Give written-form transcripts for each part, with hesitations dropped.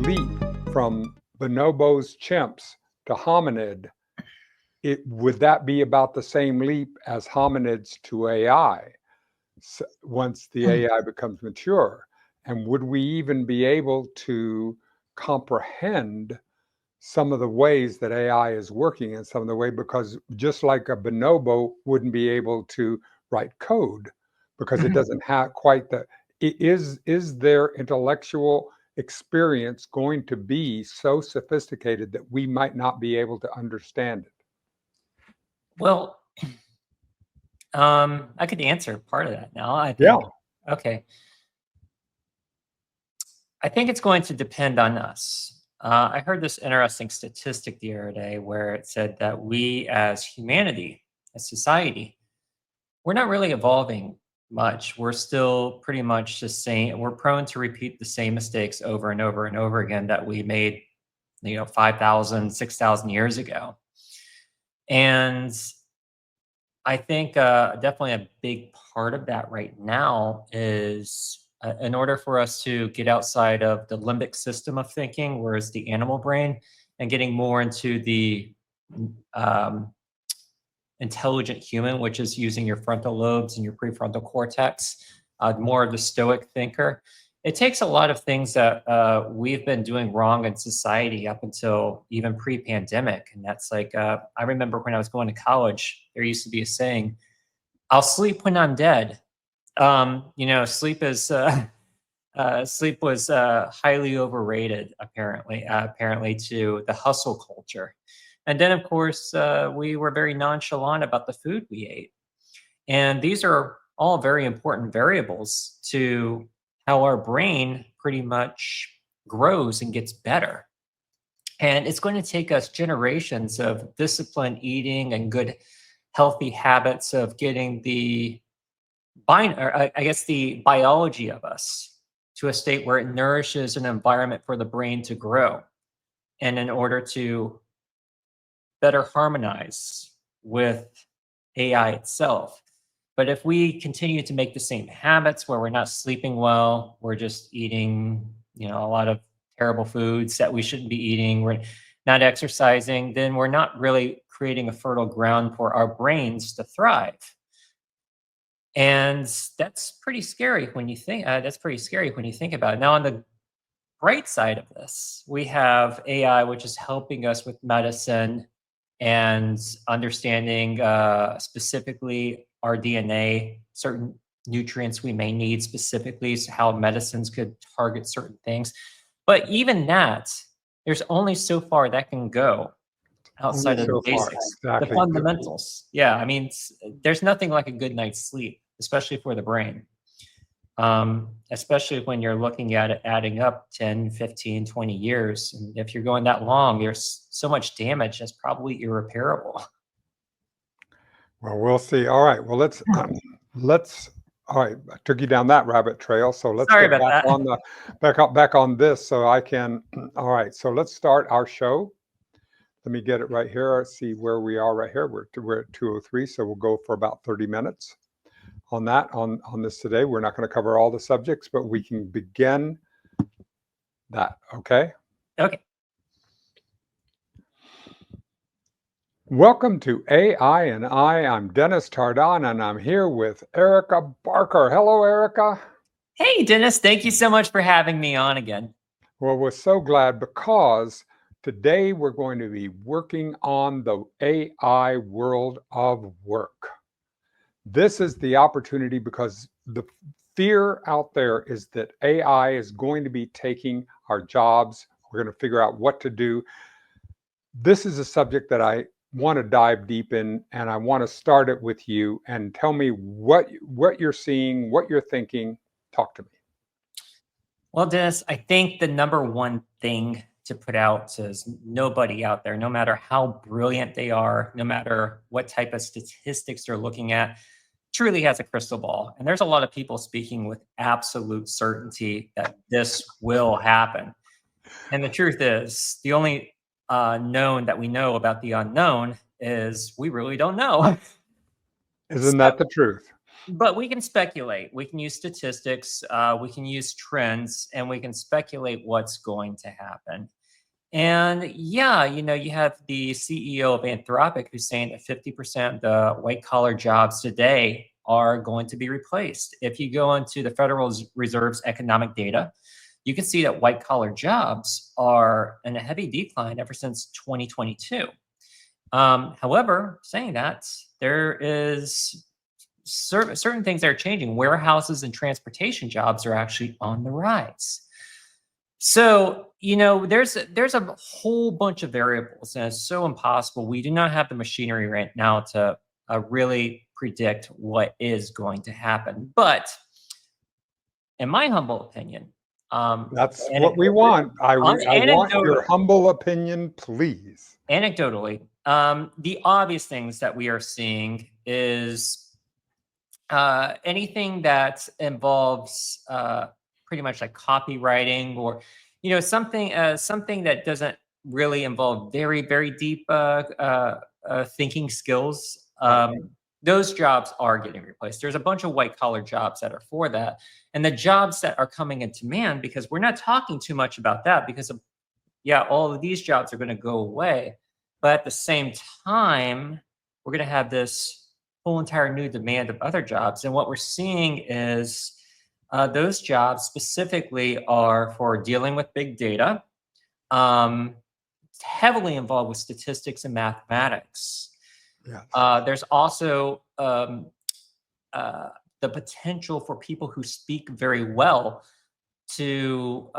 leap from bonobos, chimps to hominid, would that be about the same leap as hominids to AI once the AI becomes mature? And would we even be able to comprehend some of the ways that AI is working in some of the way? Because just like a bonobo wouldn't be able to write code because it doesn't have quite the, is their intellectual experience going to be so sophisticated that we might not be able to understand it? Well, I could answer part of that now. I think, Yeah. okay. I think it's going to depend on us. I heard this interesting statistic the other day where it said that we as humanity, as society, we're not really evolving much. We're still pretty much the same. We're prone to repeat the same mistakes over and over and over again that we made, 5,000, 6,000 years ago. And I think definitely a big part of that right now is in order for us to get outside of the limbic system of thinking, whereas the animal brain, and getting more into the um, intelligent human, which is using your frontal lobes and your prefrontal cortex, more of the stoic thinker. It takes a lot of things that we've been doing wrong in society up until even pre-pandemic. And that's like, I remember when I was going to college, there used to be a saying, I'll sleep when I'm dead. Sleep was highly overrated, apparently to the hustle culture. And then, of course, we were very nonchalant about the food we ate. And these are all very important variables to how our brain pretty much grows and gets better. And it's going to take us generations of disciplined eating and good, healthy habits of getting the the biology of us to a state where it nourishes an environment for the brain to grow. And in order to better harmonize with AI itself. But if we continue to make the same habits where we're not sleeping well, we're just eating, a lot of terrible foods that we shouldn't be eating, we're not exercising, then we're not really creating a fertile ground for our brains to thrive. And that's pretty scary when you think about it. Now, on the bright side of this, we have AI, which is helping us with medicine and understanding specifically our DNA, certain nutrients we may need specifically, so how medicines could target certain things. But even that, there's only so far that can go outside of the basics, the fundamentals. Yeah, I mean, there's nothing like a good night's sleep, especially for the brain. Especially when you're looking at it adding up 10, 15, 20 years. And if you're going that long, there's so much damage that's probably irreparable. Well, we'll see. All right. Well, all right. I took you down that rabbit trail. So let's Sorry get about back on this so I can. All right. So let's start our show. Let me get it right here. See where we are right here. We're at 2:03. So we'll go for about 30 minutes on that, on this today. We're not going to cover all the subjects, but we can begin that. Okay. Okay. Welcome to AI and I. I'm Dennis Tardon, and I'm here with Erika Barker. Hello, Erika. Hey, Dennis. Thank you so much for having me on again. Well, we're so glad because today we're going to be working on the AI world of work. This is the opportunity because the fear out there is that AI is going to be taking our jobs. We're going to figure out what to do. This is a subject that I want to dive deep in, and I want to start it with you and tell me what you're seeing, what you're thinking. Talk to me. Well, Dennis, I think the number one thing to put out is nobody out there, no matter how brilliant they are, no matter what type of statistics they're looking at, truly has a crystal ball. And there's a lot of people speaking with absolute certainty that this will happen. And the truth is, the only known that we know about the unknown is we really don't know. Isn't that the truth? But we can speculate. We can use statistics. We can use trends, and we can speculate what's going to happen. And yeah, you have the CEO of Anthropic who's saying that 50% of the white collar jobs today are going to be replaced. If you go into the Federal Reserve's economic data, you can see that white collar jobs are in a heavy decline ever since 2022. However, saying that, there is certain things that are changing. Warehouses and transportation jobs are actually on the rise. So, there's a whole bunch of variables, and it's so impossible. We do not have the machinery right now to really predict what is going to happen. But in my humble opinion, That's what we want. I want your anecdotally, humble opinion, please. anecdotally, the obvious things that we are seeing is anything that involves pretty much like copywriting, or something that doesn't really involve very, very deep thinking skills. Those jobs are getting replaced. There's a bunch of white collar jobs that are for that, and the jobs that are coming into demand, because we're not talking too much about that, because all of these jobs are going to go away, but at the same time, we're going to have this whole entire new demand of other jobs. And what we're seeing is those jobs specifically are for dealing with big data, heavily involved with statistics and mathematics. Yes. There's also the potential for people who speak very well to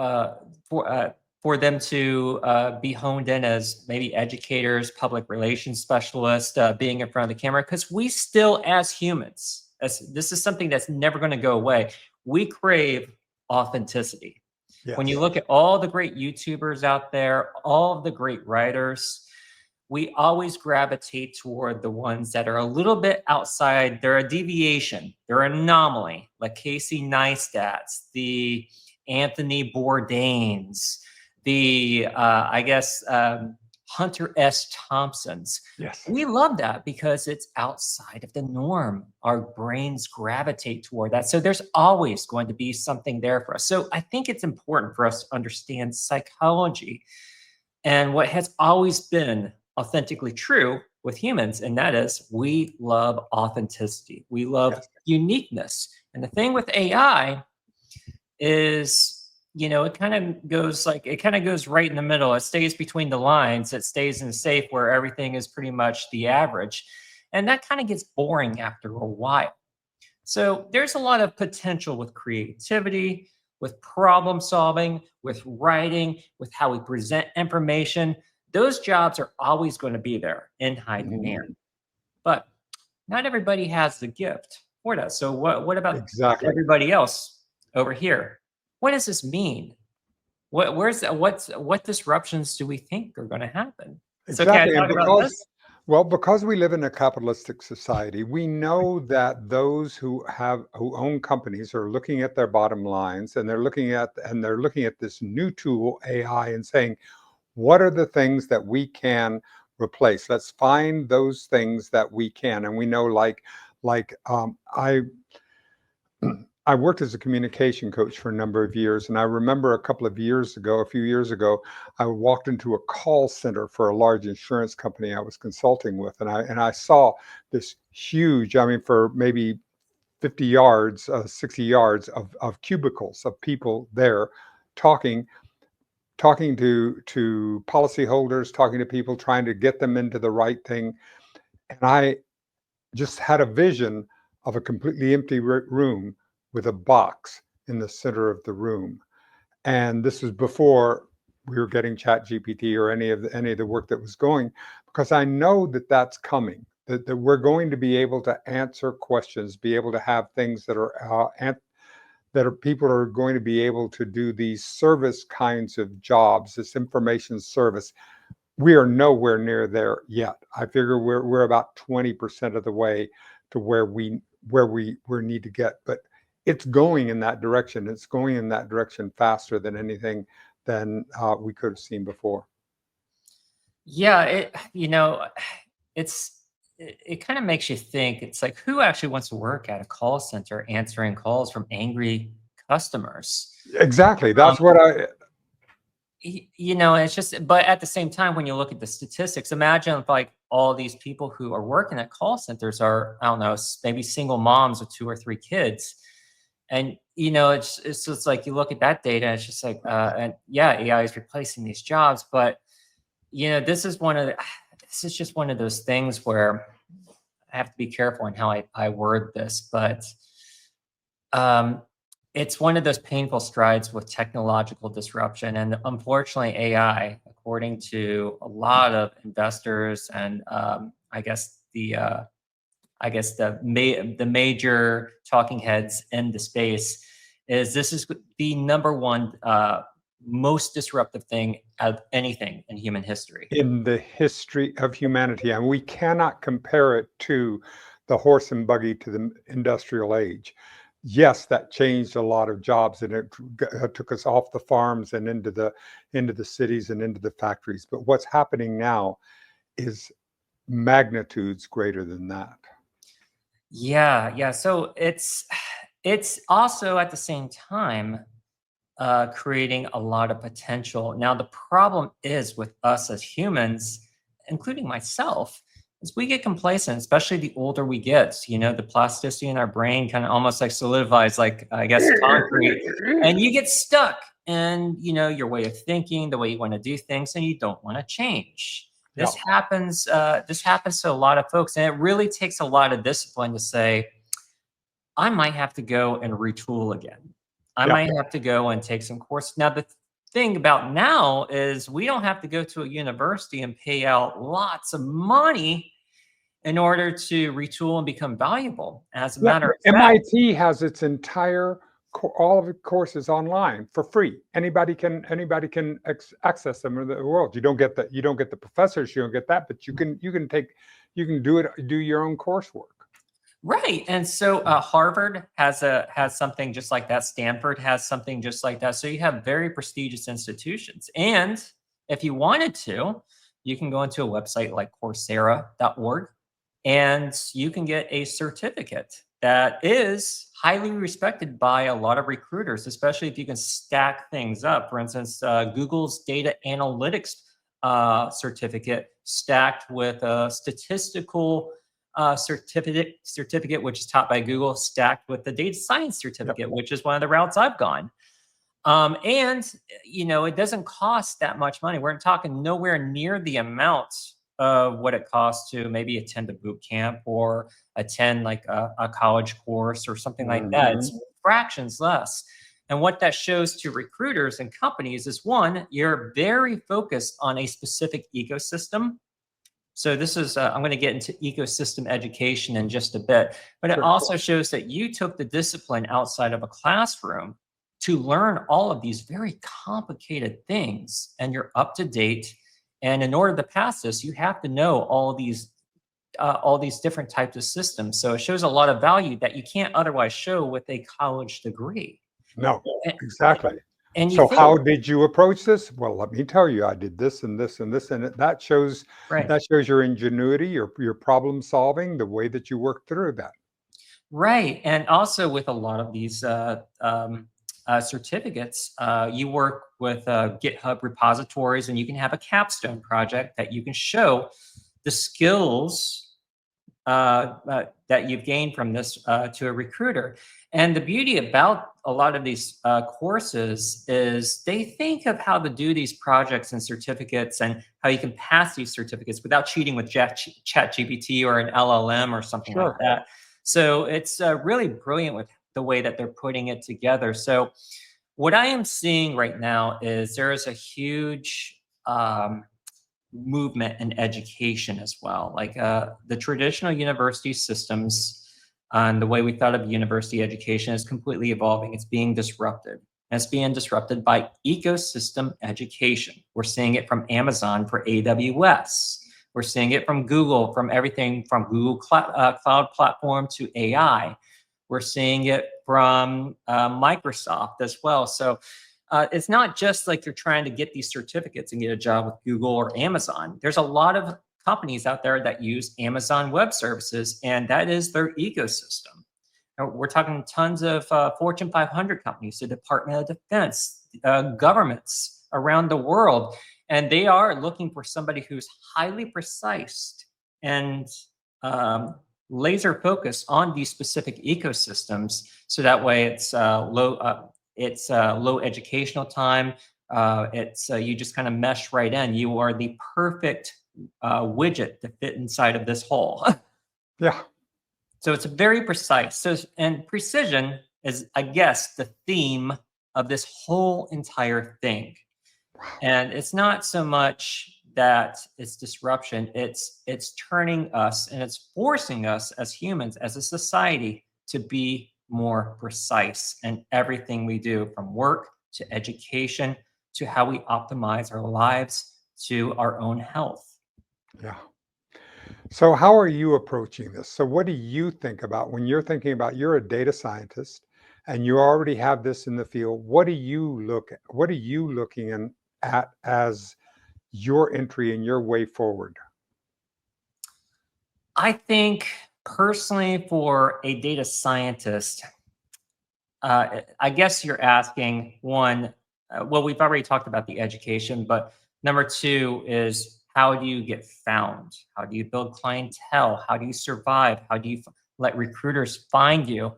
for them to be honed in as maybe educators, public relations specialists, being in front of the camera. Because we still, as humans, this is something that's never going to go away, we crave authenticity. Yes. When you look at all the great YouTubers out there, all of the great writers, we always gravitate toward the ones that are a little bit outside. They're a deviation. They're an anomaly, like Casey Neistat's, the Anthony Bourdains, the, Hunter S. Thompson's. Yes. We love that because it's outside of the norm. Our brains gravitate toward that. So there's always going to be something there for us. So I think it's important for us to understand psychology and what has always been authentically true with humans, and that is we love authenticity. We love uniqueness. And the thing with AI is, it kind of goes right in the middle. It stays between the lines. It stays in safe where everything is pretty much the average. And that kind of gets boring after a while. So there's a lot of potential with creativity, with problem solving, with writing, with how we present information. Those jobs are always going to be there in high demand. But not everybody has the gift for that. So what about everybody else over here? What does this mean? What disruptions do we think are going to happen? Exactly. So and because we live in a capitalistic society, we know that those who own companies are looking at their bottom lines, and they're looking at this new tool, AI, and saying, what are the things that we can replace? Let's find those things that we can. And we know, I worked as a communication coach for a number of years, and I remember a few years ago, I walked into a call center for a large insurance company I was consulting with, and I saw this huge, for maybe 50 yards, 60 yards of cubicles of people there talking to policyholders, talking to people, trying to get them into the right thing. And I just had a vision of a completely empty room with a box in the center of the room. And this was before we were getting ChatGPT or any of the work that was going, because I know that that's coming, that we're going to be able to answer questions, be able to have things that are people are going to be able to do these service kinds of jobs, this information service. We are nowhere near there yet. I figure we're about 20% of the way to where we need to get, but it's going in that direction. It's going in that direction faster than anything than we could have seen before. Yeah, it's it kind of makes you think. It's like, who actually wants to work at a call center answering calls from angry customers? Exactly. Um, That's what I. you know, it's just, but at the same time, when you look at the statistics, imagine if like all these people who are working at call centers are, I don't know, maybe single moms with 2 or 3 kids. And, you know, it's just like you look at that data, it's just like, and yeah, AI is replacing these jobs. But, you know, this is just one of those things where I have to be careful in how I word this, but um, it's one of those painful strides with technological disruption. And unfortunately, AI, according to a lot of investors and I guess the major talking heads in the space, is this is the number one most disruptive thing of anything in human history. In the history of humanity, and we cannot compare it to the horse and buggy to the industrial age. Yes, that changed a lot of jobs, and it took us off the farms and into the cities and into the factories. But what's happening now is magnitudes greater than that. Yeah, yeah. So it's also at the same time creating a lot of potential. Now, the problem is with us as humans, including myself, is we get complacent, especially the older we get. You know, the plasticity in our brain kind of almost like solidifies, like I guess concrete, and you get stuck. And you know your way of thinking, the way you want to do things, and you don't want to change. Yeah, This happens. This happens to a lot of folks, and it really takes a lot of discipline to say, I might have to go and retool again. I yeah, might have to go and take some course. Now, the thing about now is we don't have to go to a university and pay out lots of money in order to retool and become valuable. As a yeah. matter of fact, MIT has its entire all of its courses online for free. Anybody can access them in the world. You don't get the professors, you don't get that, but you can do your own coursework. right. And so Harvard has something just like that. Stanford has something just like that. So you have very prestigious institutions. And if you wanted to, you can go into a website like Coursera.org and you can get a certificate that is highly respected by a lot of recruiters, especially if you can stack things up. For instance, Google's data analytics certificate stacked with a statistical certificate, which is taught by Google, stacked with the data science certificate, which is one of the routes I've gone. And you know, it doesn't cost that much money. We're talking nowhere near the amount of what it costs to maybe attend a boot camp or attend like a college course or something like that. Mhm. It's fractions less. And what that shows to recruiters and companies is, one, you're very focused on a specific ecosystem. So this is, I'm going to get into ecosystem education in just a bit, but it Sure. also shows that you took the discipline outside of a classroom to learn all of these very complicated things, and you're up to date. And in order to pass this, you have to know all these different types of systems. So it shows a lot of value that you can't otherwise show with a college degree. No, And, exactly. and you So think, how did you approach this? Well, let me tell you, I did this and this and this, and right. that shows your ingenuity, your problem solving, the way that you work through that. Right. And also with a lot of these certificates, you work with GitHub repositories, and you can have a capstone project that you can show the skills that you've gained from this to a recruiter. And the beauty about a lot of these courses is they think of how to do these projects and certificates and how you can pass these certificates without cheating with ChatGPT or an LLM or something like Sure. that. So it's really brilliant with the way that they're putting it together. So what I am seeing right now is there is a huge movement in education as well. Like the traditional university systems and the way we thought of university education is completely evolving. It's being disrupted. And it's being disrupted by ecosystem education. We're seeing it from Amazon for AWS. We're seeing it from Google, from everything from Google Cloud Platform to AI. We're seeing it from Microsoft as well. So it's not just like you're trying to get these certificates and get a job with Google or Amazon. There's a lot of companies out there that use Amazon Web Services, and that is their ecosystem. We're talking tons of Fortune 500 companies, the Department of Defense, governments around the world, and they are looking for somebody who's highly precise and laser focused on these specific ecosystems, so that way it's low educational time. You just kind of mesh right in. You are the perfect widget to fit inside of this hole. Yeah. So it's very precise. So, and precision is, I guess, the theme of this whole entire thing. And it's not so much that it's disruption, it's turning us and it's forcing us as humans, as a society, to be more precise in everything we do, from work to education to how we optimize our lives to our own health. Yeah. So how are you approaching this? So what do you think about when you're thinking about, you're a data scientist and you already have this in the field? What are you looking at as your entry and your way forward? I think personally, for a data scientist, I guess you're asking one, well, we've already talked about the education, but number two is, how do you get found? How do you build clientele? How do you survive? How do you let recruiters find you?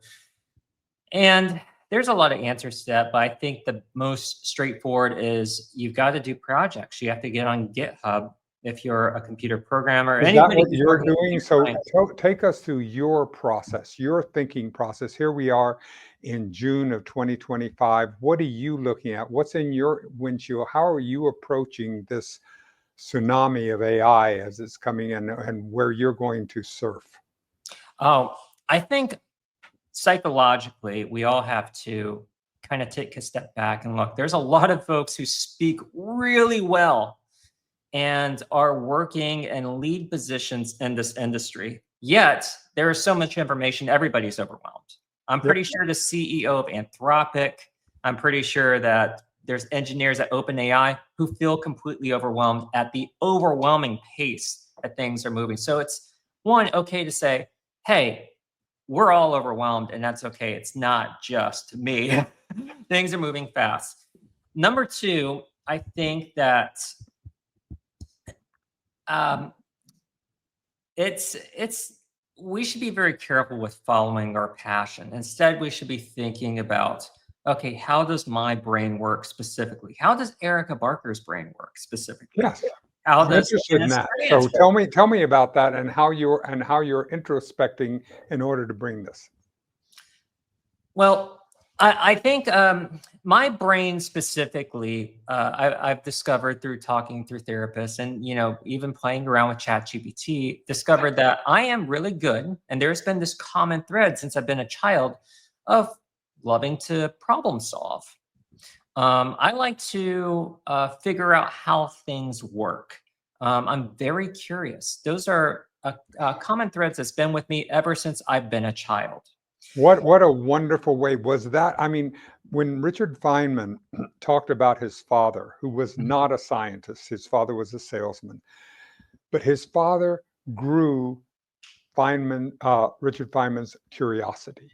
And there's a lot of answers to that, but I think the most straightforward is you've got to do projects. You have to get on GitHub if you're a computer programmer. Is that Anybody what who's you're working with doing? computer So science. take us through your process, your thinking process. Here we are in June of 2025. What are you looking at? What's in your windshield? How are you approaching this tsunami of AI as it's coming in, and where you're going to surf? Oh, I think psychologically, we all have to kind of take a step back and look. There's a lot of folks who speak really well and are working in lead positions in this industry. Yet, there is so much information, everybody's overwhelmed. I'm Yep. pretty sure the CEO of Anthropic, I'm pretty sure that there's engineers at OpenAI who feel completely overwhelmed at the overwhelming pace that things are moving. So it's one, okay to say, hey, we're all overwhelmed, and that's okay. It's not just me. Things are moving fast. Number two, I think that it's we should be very careful with following our passion. Instead, we should be thinking about, okay, how does my brain work specifically? How does Erica Barker's brain work specifically? Yes. How I'm does interested in Dennis that. Duran's So tell me about that, and how you're introspecting in order to bring this. Well, I think my brain specifically, I've discovered through talking through therapists and, even playing around with ChatGPT, discovered that I am really good. And there's been this common thread since I've been a child of loving to problem solve. I like to figure out how things work. I'm very curious. Those are common threads that's been with me ever since I've been a child. What a wonderful way was that. I mean, when Richard Feynman talked about his father, who was not a scientist, his father was a salesman, but his father grew Richard Feynman's curiosity.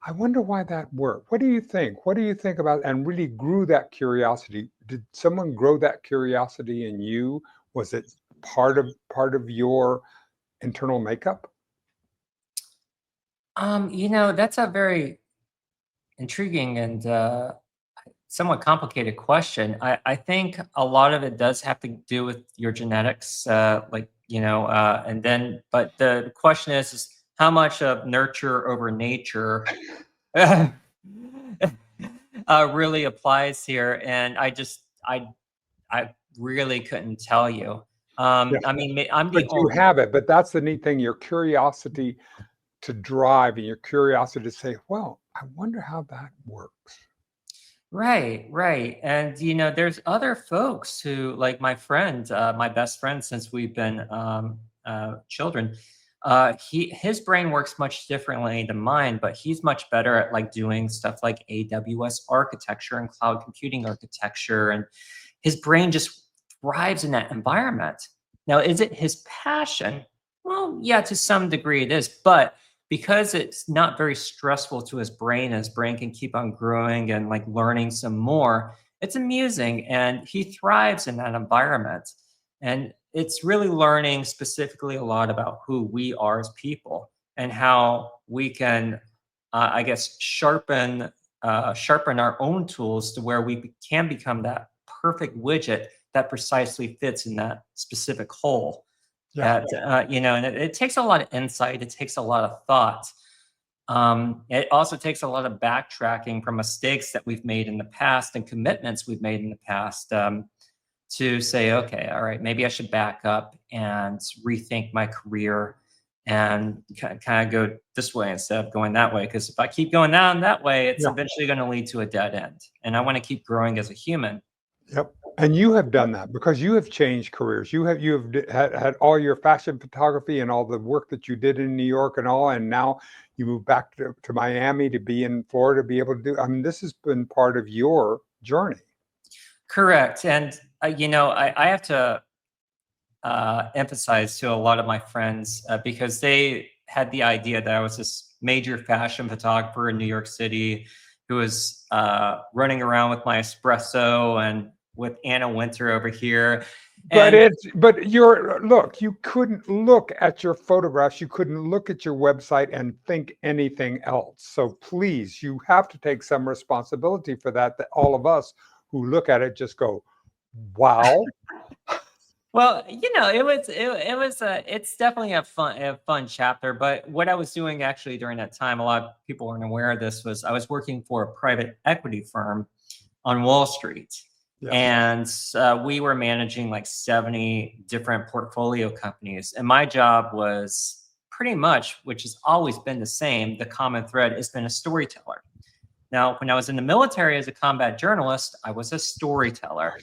I wonder why that worked. What do you think? What do you think about, and really grew that curiosity? Did someone grow that curiosity in you? Was it part of your internal makeup? That's a very intriguing and somewhat complicated question. I think a lot of it does have to do with your genetics, and then, but the question is how much of nurture over nature really applies here. And I really couldn't tell you. Yes, I mean, I'm but the you only. have it. But that's the neat thing, your curiosity to drive and your curiosity to say, well, I wonder how that works. Right, right. And there's other folks who, like my friend, my best friend since we've been children. His brain works much differently than mine, but he's much better at like doing stuff like AWS architecture and cloud computing architecture, and his brain just thrives in that environment. Now, is it his passion? Well, yeah, to some degree it is, but because it's not very stressful to his brain, his brain can keep on growing and like learning some more. It's amusing and he thrives in that environment. And it's really learning specifically a lot about who we are as people and how we can, I guess, sharpen our own tools to where we can become that perfect widget that precisely fits in that specific hole. Yeah. That and it takes a lot of insight. It takes a lot of thought. It also takes a lot of backtracking from mistakes that we've made in the past and commitments we've made in the past to say, okay, all right, maybe I should back up and rethink my career and kind of go this way instead of going that way. Because if I keep going down that way, it's Yeah. eventually going to lead to a dead end. And I want to keep growing as a human. Yep. And you have done that because you have changed careers. Had all your fashion photography and all the work that you did in New York and all, and now you moved back to Miami to be in Florida to be able to do. I mean, this has been part of your journey. Correct. And, I have to emphasize to a lot of my friends because they had the idea that I was this major fashion photographer in New York City who was running around with my espresso and with Anna Winter over here. But And you couldn't look at your photographs, you couldn't look at your website and think anything else. So please, you have to take some responsibility for that all of us who look at it just go, wow. well, it's definitely a fun chapter. But what I was doing actually during that time, a lot of people aren't aware of this, was I was working for a private equity firm on Wall Street. Yes. And we were managing like 70 different portfolio companies. And my job was pretty much, which has always been the same, the common thread has been a storyteller. Now, when I was in the military as a combat journalist, I was a storyteller.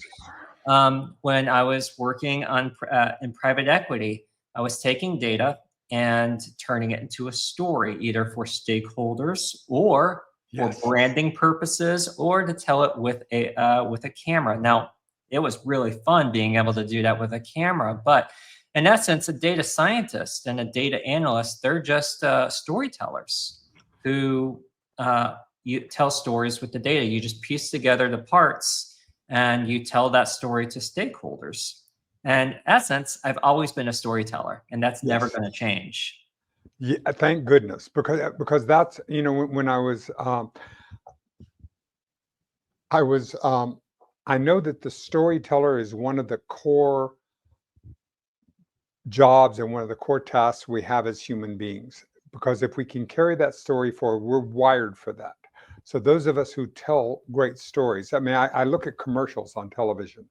When I was working in private equity, I was taking data and turning it into a story, either for stakeholders or Yes. for branding purposes, or to tell it with a camera. Now, it was really fun being able to do that with a camera, but in essence, a data scientist and a data analyst, they're just storytellers who you tell stories with the data. You just piece together the parts and you tell that story to stakeholders. And in essence, I've always been a storyteller, and that's never Yes. going to change. Yeah, thank goodness, because that's when I was I know that the storyteller is one of the core jobs and one of the core tasks we have as human beings, because if we can carry that story forward, we're wired for that. So those of us who tell great stories, I mean, I look at commercials on television.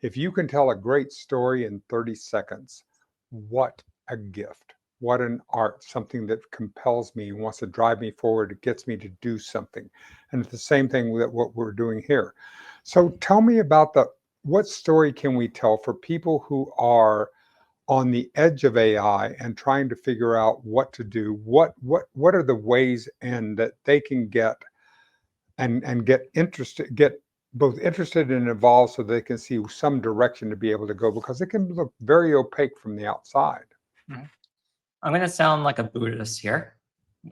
If you can tell a great story in 30 seconds, what a gift. What an art, something that compels me, wants to drive me forward, it gets me to do something. And it's the same thing with what we're doing here. So tell me about what story can we tell for people who are on the edge of AI and trying to figure out what to do? What are the ways and that they can get and get both interested and involved so they can see some direction to be able to go, because it can look very opaque from the outside. Mhm. I'm going to sound like a Buddhist here,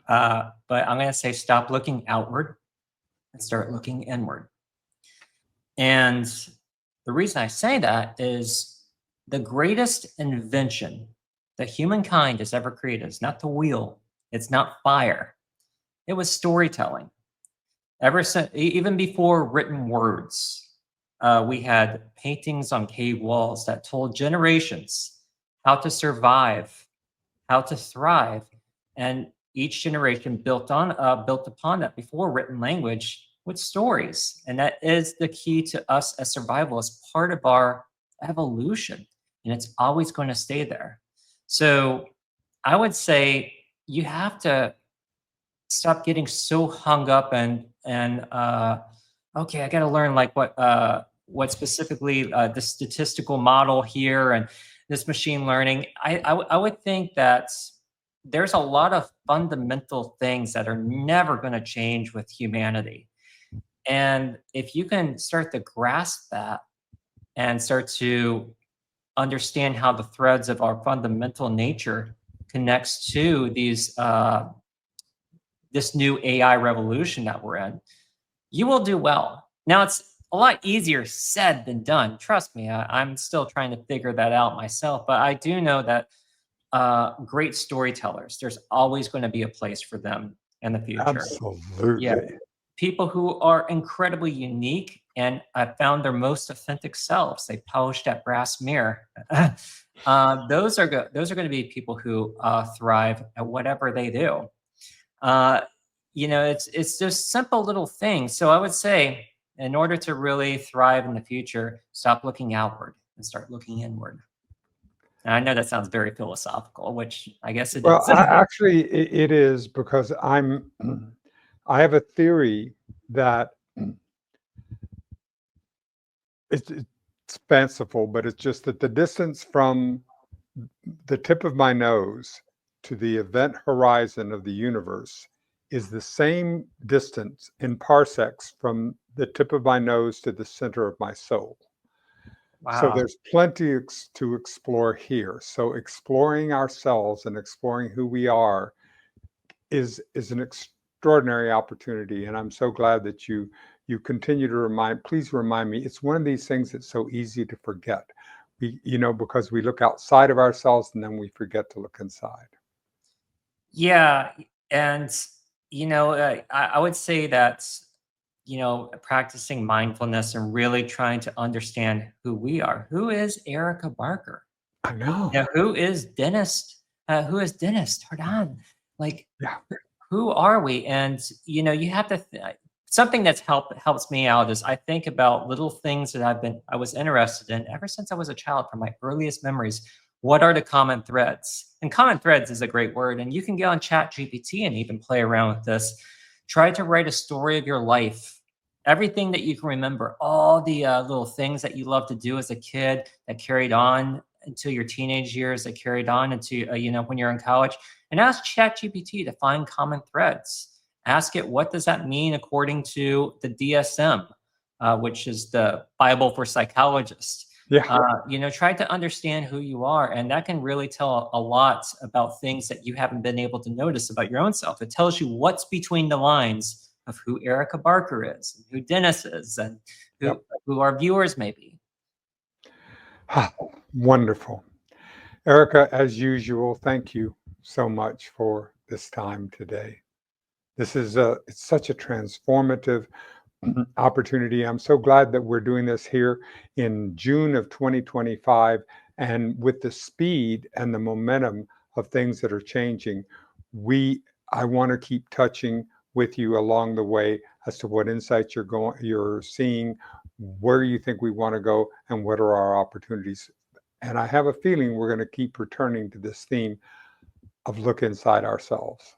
but I'm going to say stop looking outward and start looking inward. And the reason I say that is the greatest invention that humankind has ever created is not the wheel, it's not fire, it was storytelling. Ever since, even before written words, we had paintings on cave walls that told generations how to survive, how to thrive, and each generation built upon that before written language with stories. And that is the key to us as survival, as part of our evolution, and it's always going to stay there. So I would say you have to stop getting so hung up and okay, I got to learn like what specifically the statistical model here and this machine learning. I would think that there's a lot of fundamental things that are never going to change with humanity. And if you can start to grasp that and start to understand how the threads of our fundamental nature connects to these this new AI revolution that we're in, you will do well. Now, it's a lot easier said than done. Trust me, I'm still trying to figure that out myself. But I do know that great storytellers, there's always going to be a place for them in the future. Yeah, Absolutely. people who are incredibly unique and found their most authentic selves. They polished that brass mirror. Those are going to be people who thrive at whatever they do. Uh, it's just simple little things. So I would say, in order to really thrive in the future, stop looking outward and start looking inward. And I know that sounds very philosophical, which I guess it Well, is. actually, it is because I have a theory that it's fanciful, but it's just that the distance from the tip of my nose to the event horizon of the universe is the same distance in parsecs from the tip of my nose to the center of my soul. So Wow. there's plenty to explore here. So exploring ourselves and exploring who we are is an extraordinary opportunity, and I'm so glad that you continue to please remind me. It's one of these things that's so easy to forget. Because we look outside of ourselves and then we forget to look inside. Yeah, and I would say that practicing mindfulness and really trying to understand who we are. Who is Erica Barker? I know. Yeah, who is Dennis? Who is Dennis Tardon? Like, Yeah. who are we? And you have to. Something that's helps me out is I think about little things that I was interested in ever since I was a child, from my earliest memories. What are the common threads? And common threads is a great word, and you can get on Chat GPT and even play around with this. Try to write a story of your life, everything that you can remember, all the little things that you love to do as a kid that carried on into your teenage years, that carried on into when you're in college, and ask ChatGPT to find common threads. Ask it, what does that mean according to the DSM, which is the Bible for psychologists. Yeah. Try to understand who you are, and that can really tell a lot about things that you haven't been able to notice about your own self. It tells you what's between the lines of who Erica Barker is, and who Dennis is, and Yep. who our viewers may be. Wonderful. Erica, as usual, thank you so much for this time today. It's such a transformative opportunity. I'm so glad that we're doing this here in June of 2025, and with the speed and the momentum of things that are changing, I want to keep touching with you along the way as to what insights you're seeing, where you think we want to go, and what are our opportunities. And I have a feeling we're going to keep returning to this theme of look inside ourselves.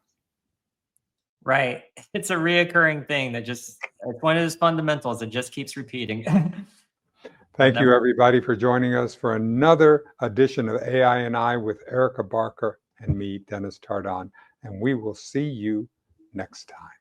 Right. It's a reoccurring thing that it's one of those fundamentals that just keeps repeating. Thank you, everybody, for joining us for another edition of AI and I with Erica Barker and me, Dennis Tardon. And we will see you next time.